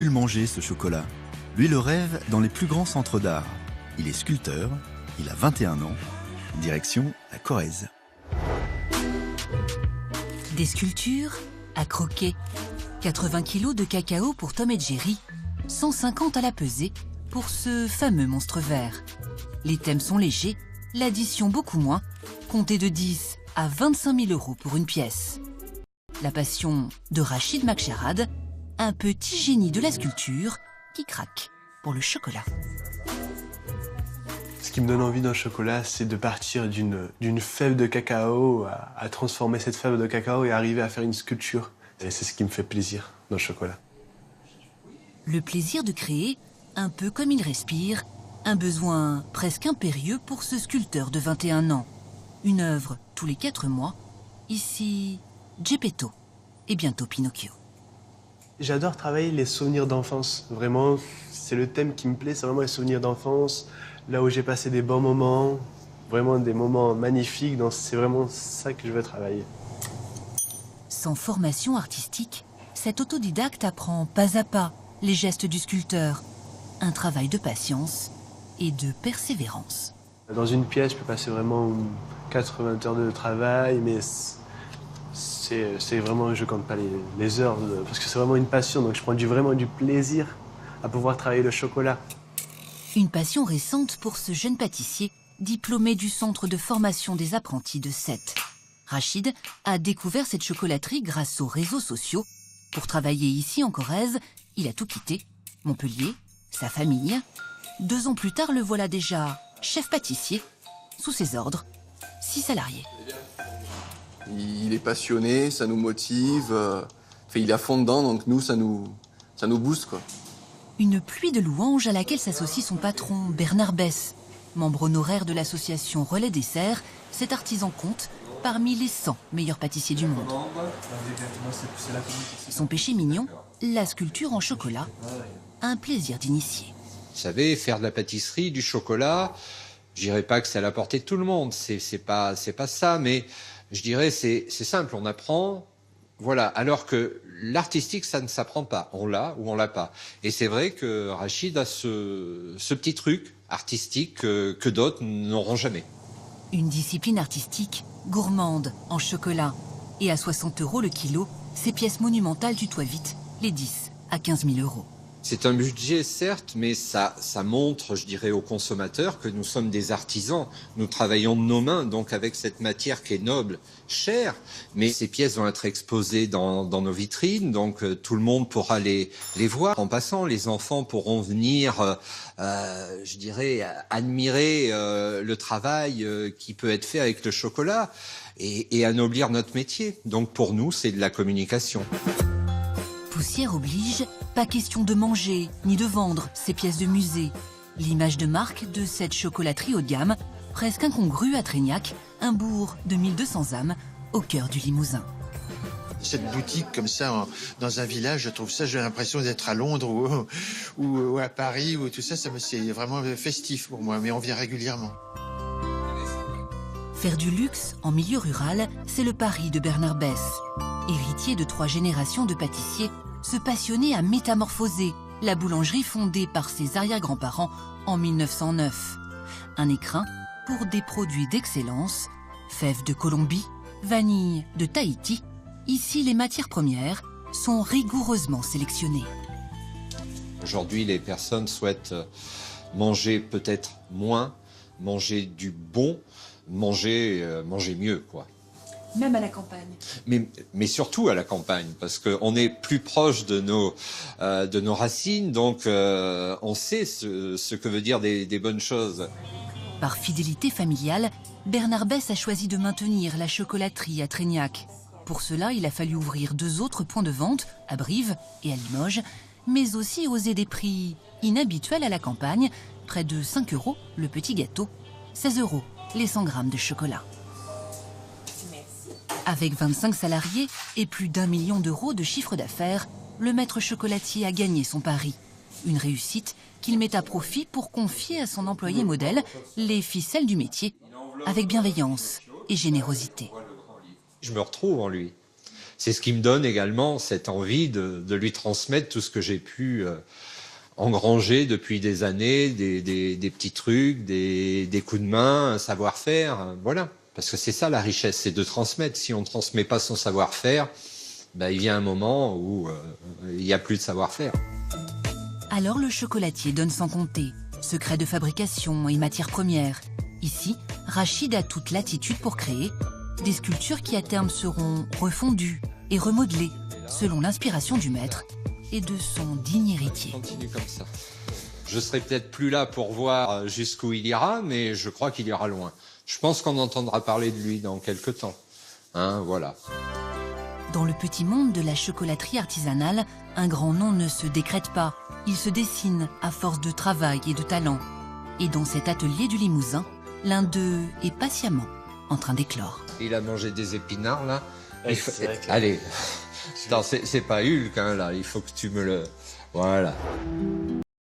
Le manger ce chocolat. Lui le rêve dans les plus grands centres d'art. Il est sculpteur, il a 21 ans. Direction la Corrèze. Des sculptures à croquer. 80 kg de cacao pour Tom et Jerry. 150 à la pesée pour ce fameux monstre vert. Les thèmes sont légers, l'addition beaucoup moins. Comptez de 10 à 25 000 euros pour une pièce. La passion de Rachid Makcherad, un petit génie de la sculpture qui craque pour le chocolat. Ce qui me donne envie d'un chocolat, c'est de partir d'une fève de cacao à transformer cette fève de cacao et arriver à faire une sculpture. Et c'est ce qui me fait plaisir dans le chocolat. Le plaisir de créer, un peu comme il respire, un besoin presque impérieux pour ce sculpteur de 21 ans. Une œuvre tous les 4 mois, ici Geppetto et bientôt Pinocchio. J'adore travailler les souvenirs d'enfance. Vraiment, c'est le thème qui me plaît, c'est vraiment les souvenirs d'enfance, là où j'ai passé des bons moments, vraiment des moments magnifiques, donc c'est vraiment ça que je veux travailler. Sans formation artistique, cet autodidacte apprend pas à pas les gestes du sculpteur. Un travail de patience et de persévérance. Dans une pièce, je peux passer vraiment 80 heures de travail, mais c'est vraiment, je compte pas les heures, parce que c'est vraiment une passion, donc je prends vraiment du plaisir à pouvoir travailler le chocolat. Une passion récente pour ce jeune pâtissier, diplômé du centre de formation des apprentis de Sète. Rachid a découvert cette chocolaterie grâce aux réseaux sociaux. Pour travailler ici en Corrèze, il a tout quitté, Montpellier, sa famille. 2 ans plus tard, le voilà déjà chef pâtissier, sous ses ordres, 6 salariés. Il est passionné, ça nous motive, il est à fond dedans, donc nous, ça nous booste, quoi. Une pluie de louanges à laquelle s'associe son patron Bernard Besse. Membre honoraire de l'association Relais Dessert, cet artisan compte parmi les 100 meilleurs pâtissiers du monde. Son péché mignon, la sculpture en chocolat, un plaisir d'initié. Vous savez, faire de la pâtisserie, du chocolat, je dirais pas que c'est à la portée de tout le monde, c'est pas ça, mais je dirais c'est simple, on apprend, voilà, alors que l'artistique, ça ne s'apprend pas, on l'a ou on l'a pas. Et c'est vrai que Rachid a ce petit truc artistique que d'autres n'auront jamais. Une discipline artistique gourmande en chocolat. Et à 60 € le kilo, ces pièces monumentales tutoient vite les 10 à 15 000 euros. C'est un budget, certes, mais ça montre, je dirais, aux consommateurs que nous sommes des artisans. Nous travaillons de nos mains, donc avec cette matière qui est noble, chère. Mais ces pièces vont être exposées dans nos vitrines, donc tout le monde pourra les voir. En passant, les enfants pourront venir, je dirais, admirer le travail qui peut être fait avec le chocolat et anoblir notre métier. Donc pour nous, c'est de la communication. Poussière oblige, pas question de manger ni de vendre ces pièces de musée. L'image de marque de cette chocolaterie haut de gamme, presque incongrue à Trégnac, un bourg de 1200 âmes au cœur du Limousin. Cette boutique comme ça, dans un village, je trouve ça, j'ai l'impression d'être à Londres ou à Paris, ou tout ça, c'est vraiment festif pour moi, mais on vient régulièrement. Faire du luxe en milieu rural, c'est le pari de Bernard Besse. Héritier de 3 générations de pâtissiers, ce passionné a métamorphosé la boulangerie fondée par ses arrière-grands-parents en 1909. Un écrin pour des produits d'excellence, fèves de Colombie, vanille de Tahiti. Ici, les matières premières sont rigoureusement sélectionnées. Aujourd'hui, les personnes souhaitent manger peut-être moins, manger du bon, manger mieux, quoi. Même à la campagne. Mais surtout à la campagne, parce qu'on est plus proche de nos racines, donc on sait ce que veut dire des bonnes choses. Par fidélité familiale, Bernard Besse a choisi de maintenir la chocolaterie à Trégnac. Pour cela, il a fallu ouvrir 2 autres points de vente, à Brive et à Limoges, mais aussi oser des prix inhabituels à la campagne, près de 5 € le petit gâteau, 16 € les 100 grammes de chocolat. Avec 25 salariés et plus d'1 million d'euros de chiffre d'affaires, le maître chocolatier a gagné son pari. Une réussite qu'il met à profit pour confier à son employé modèle les ficelles du métier, avec bienveillance et générosité. Je me retrouve en lui. c'est ce qui me donne également cette envie de lui transmettre tout ce que j'ai pu engranger depuis des années, des petits trucs, des coups de main, un savoir-faire, voilà. Parce que c'est ça la richesse, c'est de transmettre. Si on ne transmet pas son savoir-faire, ben, il vient un moment où il n'y a plus de savoir-faire. Alors le chocolatier donne sans compter. Secrets de fabrication et matières premières. Ici, Rachid a toute latitude pour créer des sculptures qui à terme seront refondues et remodelées selon l'inspiration du maître et de son digne héritier. Continue comme ça. Je serai peut-être plus là pour voir jusqu'où il ira, mais je crois qu'il ira loin. Je pense qu'on entendra parler de lui dans quelques temps. Hein, voilà. Dans le petit monde de la chocolaterie artisanale, un grand nom ne se décrète pas. Il se dessine à force de travail et de talent. Et dans cet atelier du Limousin, l'un d'eux est patiemment en train d'éclore. Il a mangé des épinards, là. Ouais, c'est vrai que- Allez. Non, c'est pas Hulk, hein, là. Il faut que tu me le... Voilà.